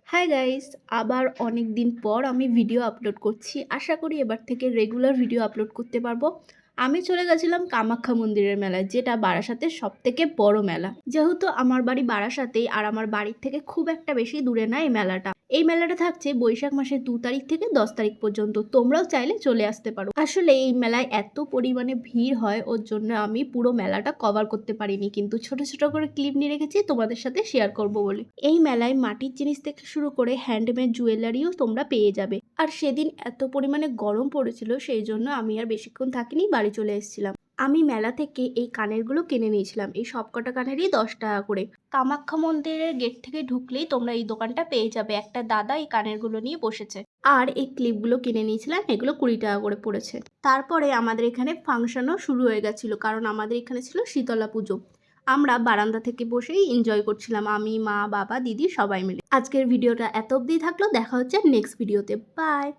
Hi guys, আবার অনেক দিন পর আমি ভিডিও আপলোড করছি। আশা করি এবার থেকে রেগুলার ভিডিও আপলোড করতে পারবো। আমি চলে গেছিলাম কামাখ্যা মন্দিরের মেলায়, যেটা বারাসাতের সবথেকে বড় মেলা। যেহেতু আমার বাড়ি বারাসাতেই, আর আমার বাড়ির থেকে খুব একটা বেশি দূরে না এই মেলাটা থাকছে বৈশাখ মাসের 2 তারিখ থেকে 10 তারিখ পর্যন্ত। তোমরাও চাইলে চলে আসতে পারো। আসলে এই মেলায় এত পরিমাণে ভিড় হয়, ওর জন্য আমি পুরো মেলাটা কভার করতে পারিনি, কিন্তু ছোট ছোট করে ক্লিপ নিয়ে রেখেছি তোমাদের সাথে শেয়ার করব বলে। এই মেলায় মাটির জিনিস থেকে শুরু করে হ্যান্ডমেড জুয়েলারিও তোমরা পেয়ে যাবে। আর সেদিন এত পরিমাণে গরম পড়েছিল, সেই জন্য আমি আর বেশিক্ষণ থাকিনি, বাড়ি চলে এসেছিলাম। আমি মেলা থেকে এই কানেরগুলো কিনে নিয়েছিলাম। এই সবকটা কানেরই 10 টাকা করে। কামাখ্যা মন্দিরের গেট থেকে ঢুকলেই তোমরা এই দোকানটা পেয়ে যাবে। একটা দাদা এই কানেরগুলো নিয়ে বসেছে। আর এই ক্লিপগুলো কিনে নিয়েছিলাম, এগুলো 20 টাকা করে পড়েছে। তারপরে আমাদের এখানে ফাংশনও শুরু হয়ে গেছিল, কারণ আমাদের এখানে ছিল শীতলা পুজো। আমরা বারান্দা থেকে বসেই এনজয় করছিলাম, আমি, মা, বাবা, দিদি সবাই মিলে। আজকের ভিডিওটা এত অবধি থাকলো, দেখা হচ্ছে নেক্সট ভিডিওতে। বাই।